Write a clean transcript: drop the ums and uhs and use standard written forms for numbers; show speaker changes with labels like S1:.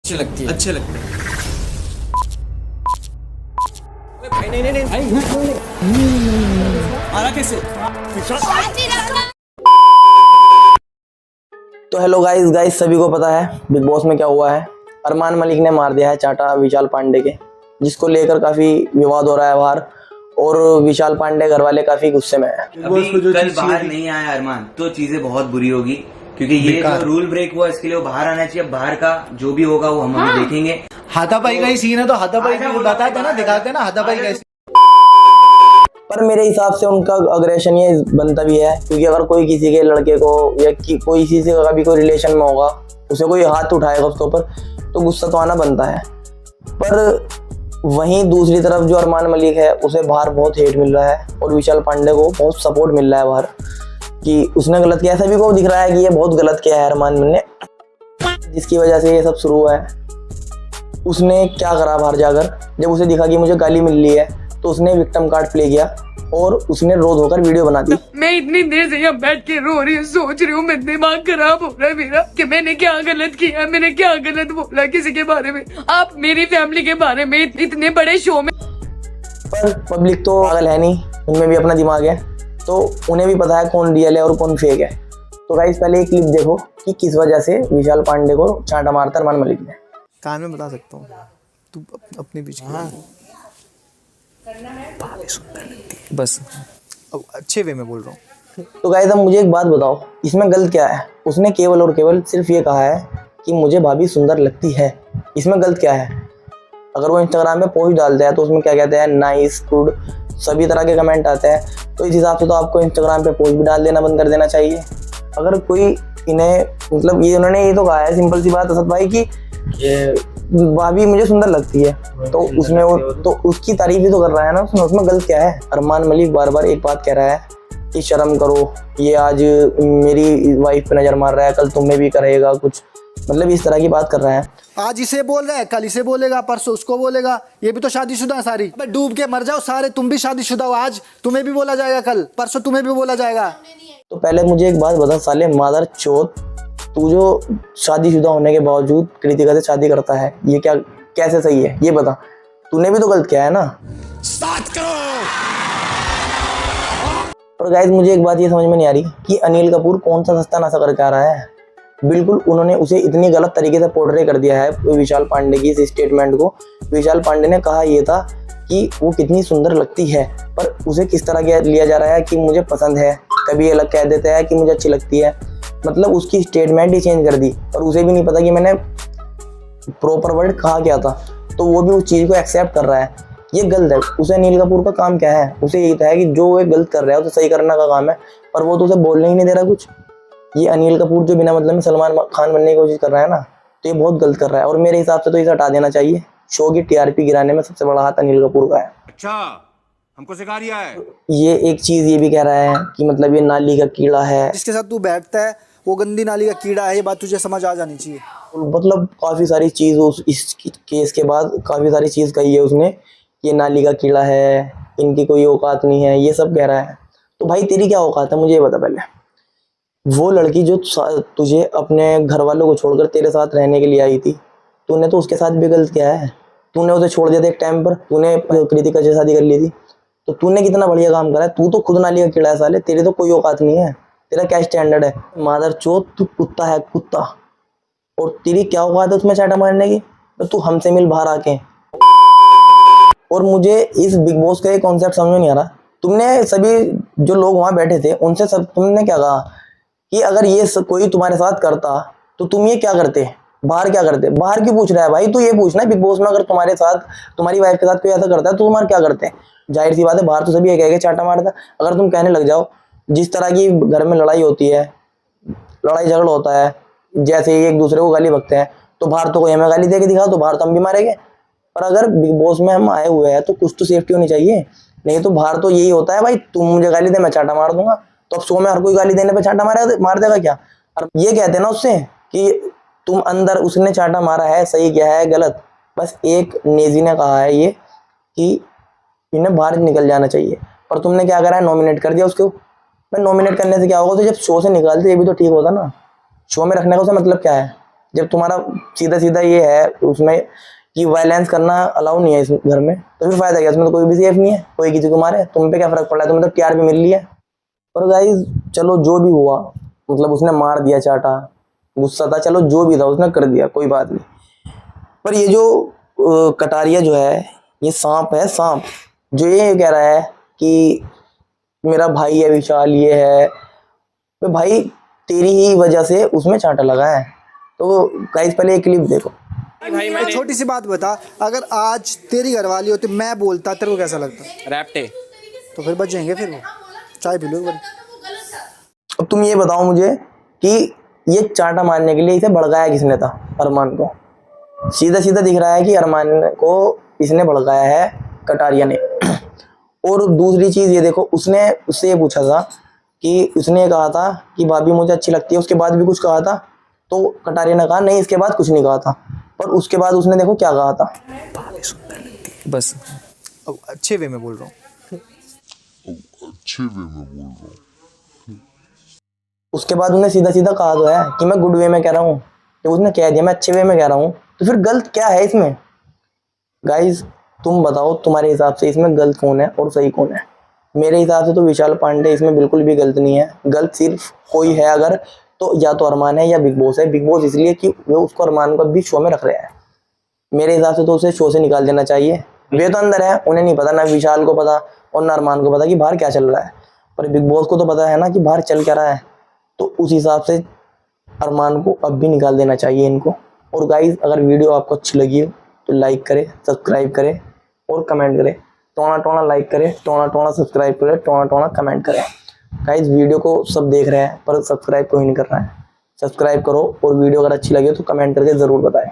S1: अच्छी लगती है।
S2: अच्छे लगते हैं।
S1: भाई नहीं भाई
S2: आ रहा कैसे?
S3: तो हेलो गाइस सभी को पता है बिग बॉस में क्या हुआ है। अरमान मलिक ने मार दिया है चाटा विशाल पांडे के, जिसको लेकर काफी विवाद हो रहा है बाहर, और विशाल पांडे घर वाले काफी गुस्से में है।
S4: अभी कल बाहर नहीं आया अरमान तो चीजें बहुत बुरी होगी, क्योंकि ये जो रूल ब्रेक हुआ इसके लिए वो बाहर आना चाहिए। बाहर का जो भी होगा वो हम अभी देखेंगे।
S2: हाथापाई का ही सीन है तो हाथापाई बताते ना, दिखाते ना हाथापाई का।
S3: पर मेरे हिसाब से उनका अग्रेशन ये बनता भी है, क्योंकि अगर कोई किसी के लड़के को या कोई किसी से कभी कोई रिलेशन में होगा, उसे कोई हाथ उठाएगा उसके ऊपर, तो गुस्सा तो आना बनता है। पर वहीं दूसरी तरफ जो अरमान मलिक है उसे बाहर बहुत हेट मिल रहा है, और विशाल पांडे को बहुत सपोर्ट मिल रहा है बाहर कि उसने गलत किया। सभी को दिख रहा है कि ये बहुत गलत किया है अरमान ने, जिसकी वजह से ये सब शुरू हुआ है। उसने क्या करा बाहर जाकर, जब उसे दिखा कि मुझे गाली मिल रही है तो उसने विक्टिम कार्ड प्ले किया और उसने रो धोकर वीडियो बना दी।
S5: मैं इतनी देर से यहाँ बैठ के रो रही हूँ, सोच रही हूँ, मैं दिमाग खराब हो रहा है मेरा कि मैंने क्या गलत किया, मैंने क्या गलत बोला किसी के बारे में। आप मेरी फैमिली के बारे में इतने बड़े शो में।
S3: पर पब्लिक तो पागल है नहीं, उनमें भी अपना दिमाग है, तो उन्हें भी पता है कौन रियल है और कौन फेक है। तो गाइस पहले एक क्लिप देखो कि किस वजह से विशाल पांडे को चांटा मारता अरमान मलिक ने।
S2: कान में बता सकता हूँ, तू अपने बीच की बस अब अच्छे वे में बोल रहा हूँ।
S3: तो गाइस अब मुझे एक बात बताओ, इसमें गलत क्या है? उसने केवल और केवल सिर्फ ये कहा है कि मुझे भाभी सुंदर लगती है। इसमें गलत क्या है? अगर वो इंस्टाग्राम पे पोस्ट डालते हैं तो उसमें क्या कहते हैं, नाइस, गुड, सभी तरह के कमेंट आते हैं। तो इस हिसाब से तो आपको इंस्टाग्राम पे पोस्ट भी डाल देना बंद कर देना चाहिए। अगर कोई इन्हें मतलब ये उन्होंने ये तो कहा है सिंपल सी बात असद भाई की भाभी मुझे सुंदर लगती है, तो उसमें वो तो उसकी तारीफ ही तो कर रहा है ना उसमें गलत क्या है? अरमान मलिक बार बार एक बात कह रहा है कि शर्म करो, ये आज मेरी वाइफ पे नजर मार रहा है, कल तुम्हें भी करेगा कुछ, मतलब इस तरह की बात कर रहा है।
S6: आज इसे बोल रहा है, कल इसे बोलेगा, परसों उसको बोलेगा। ये भी तो शादीशुदा है सारी। अबे डूब के मर जाओ सारे, तुम भी शादीशुदा हो। आज तुम्हें भी बोला जाएगा, कल परसों तुम्हें भी बोला जाएगा।
S3: तो पहले मुझे एक बात बता साले मादर चोत, तू जो शादीशुदा होने के बावजूद कृतिका से शादी करता है, ये क्या कैसे सही है? ये बता, तूने भी तो गलत किया है ना। और गाइस मुझे एक बात ये समझ में नहीं आ रही कि अनिल कपूर कौन सा सस्ता नशा करके आ रहा है। बिल्कुल उन्होंने उसे इतनी गलत तरीके से पोर्ट्रे कर दिया है विशाल पांडे की इस स्टेटमेंट को। विशाल पांडे ने कहा ये था कि वो कितनी सुंदर लगती है, पर उसे किस तरह लिया जा रहा है कि मुझे पसंद है, कभी अलग कह देता है कि मुझे अच्छी लगती है। मतलब उसकी स्टेटमेंट ही चेंज कर दी, और उसे भी नहीं पता कि मैंने प्रॉपर वर्ड कहा क्या था, तो वो भी उस चीज़ को एक्सेप्ट कर रहा है। ये गलत है। उसे अनिल कपूर का काम क्या है? उसे यही था कि जो वो गलत कर रहा है उसे सही करना का काम है, पर वो तो उसे बोलने ही नहीं दे रहा कुछ। ये अनिल कपूर जो बिना मतलब में सलमान खान बनने की कोशिश कर रहा है ना, तो ये बहुत गलत कर रहा है, और मेरे हिसाब से तो इसे हटा देना चाहिए। शो की टीआरपी गिराने में सबसे बड़ा हाथ अनिल कपूर का है।
S7: अच्छा, हमको सिखा रिया है।
S3: ये एक चीज़ ये भी कह रहा है कि मतलब ये नाली का कीड़ा है,
S6: जिसके साथ तू बैठता है वो गंदी नाली का कीड़ा है। ये बात तुझे समझ आ जानी चाहिए।
S3: मतलब काफ़ी सारी चीज़ इस केस के बाद काफ़ी सारी चीज़ कही है उसने, ये नाली का कीड़ा है, इनकी कोई औकात नहीं है, ये सब कह रहा है। तो भाई तेरी क्या औकात है मुझे ये बता पहले। वो लड़की जो तुझे अपने घर वालों को छोड़कर तेरे साथ रहने के लिए आई थी, तूने तो उसके साथ भी गलत किया है। तूने उसे छोड़ दिया था एक टाइम पर, तूने कृतिका से शादी कर ली थी, तो तूने कितना बढ़िया काम करा है। तू तो खुद नाली का कीड़ा है साले, तेरी तो कोई औकात नहीं है। तेरा क्या स्टैंडर्ड है? मादर चोत, तू कुत्ता है कुत्ता, और तेरी क्या औकात है उसमें चाटा मारने की? तो तू हमसे मिल बाहर आके। और मुझे इस बिग बॉस का एक कॉन्सेप्ट समझ में नहीं आ रहा। तुमने सभी जो लोग वहाँ बैठे थे उनसे सब तुमने क्या कहा कि अगर ये कोई तुम्हारे साथ करता तो तुम ये क्या करते, बाहर क्या करते? बाहर क्यों पूछ रहा है भाई? तू ये पूछना है बिग बॉस में अगर तुम्हारे साथ तुम्हारी वाइफ के साथ कोई ऐसा करता है तो तुम्हारे क्या करते हैं? जाहिर सी बात है बाहर तो सभी एक चाटा मारता। अगर तुम कहने लग जाओ जिस तरह की घर में लड़ाई होती है, लड़ाई झगड़ा होता है, जैसे एक दूसरे को गाली बकते हैं, तो बाहर तो कोई हमें गाली दे के दिखाओ तो बाहर तो हम भी मारेंगे। पर अगर बिग बॉस में हम आए हुए हैं तो कुछ तो सेफ्टी होनी चाहिए। नहीं तो बाहर तो यही होता है भाई, तुम मुझे गाली दे मैं चाटा मार दूंगा। तो अब शो में हर कोई गाली देने पे चाटा मार देगा क्या? और ये कहते हैं ना उससे कि तुम अंदर, उसने चाटा मारा है, सही क्या है गलत, बस एक नेजी ने कहा है ये कि इन्हें बाहर निकल जाना चाहिए। पर तुमने क्या करा है? नॉमिनेट कर दिया उसको। मैं नॉमिनेट करने से क्या होगा? तो जब शो से निकालते ये भी तो ठीक होता ना। शो में रखने का उसका मतलब क्या है? जब तुम्हारा सीधा सीधा ये है उसमें कि वायलेंस करना अलाउ नहीं है इस घर में, तो फिर फायदा क्या? इसमें तो कोई भी सेफ नहीं है, कोई किसी को मारे, तुम पे क्या फर्क पड़ रहा है? तुम्हें तो प्यार भी मिल लिया। और गाइस चलो जो भी हुआ, मतलब उसने मार दिया, चाटा, गुस्सा था, चलो जो भी था उसने कर दिया, कोई बात नहीं। पर ये जो कटारिया जो है, ये सांप है, सांप जो ये कह रहा है कि मेरा भाई है विशाल, ये है, तो भाई तेरी ही वजह से उसमें चांटा लगा है। तो गाइस पहले एक क्लिप देखो।
S6: छोटी सी बात बता, अगर आज तेरी घरवाली होती, मैं बोलता, तेरे को कैसा लगता?
S1: रैप्टे
S6: तो फिर बच जाएंगे, फिर वो चाय पी लो एक बार।
S3: अब तुम ये बताओ मुझे कि ये चांटा मारने के लिए इसे भड़काया किसने था? अरमान को। सीधा सीधा दिख रहा है कि अरमान को इसने भड़काया है कटारिया ने। और दूसरी चीज़ ये देखो, उसने उससे ये पूछा था कि उसने कहा था कि भाभी मुझे अच्छी लगती है, उसके बाद भी कुछ कहा था, तो कटारिया ने कहा नहीं इसके बाद कुछ नहीं कहा था। पर उसके बाद उसने देखो क्या कहा था।
S2: बस अब अच्छे वे में बोल रहा हूँ।
S3: उसके बाद उन्हें सीधा सीधा कहा तो है कि मैं गुड वे में कह रहा हूँ, तो उसने कह दिया मैं अच्छे वे में कह रहा हूँ, तो फिर गलत क्या है इसमें? गाइज तुम बताओ तुम्हारे हिसाब से इसमें गलत कौन है और सही कौन है? मेरे हिसाब से तो विशाल पांडे इसमें बिल्कुल भी गलत नहीं है। गलत सिर्फ कोई है अगर, तो या तो अरमान है या बिग बॉस है। बिग बॉस इसलिए कि वो उसको अरमान को भी शो में रख रहे हैं। मेरे हिसाब से तो उसे शो से निकाल देना चाहिए। वे तो अंदर है, उन्हें नहीं पता, ना विशाल को पता और ना अरमान को पता कि बाहर क्या चल रहा है, पर बिग बॉस को तो पता है ना कि बाहर चल क्या रहा है। तो उस हिसाब से अरमान को अब भी निकाल देना चाहिए इनको। और गाइज अगर वीडियो आपको अच्छी लगी हो तो लाइक करें, सब्सक्राइब करें और कमेंट करें। टोना टोना लाइक करें, टोना टोना सब्सक्राइब करें, टोना टोना कमेंट करें। गाइज वीडियो को सब देख रहे हैं पर सब्सक्राइब कोई नहीं कर रहा है। सब्सक्राइब करो और वीडियो अगर अच्छी लगे तो कमेंट करके ज़रूर बताएं।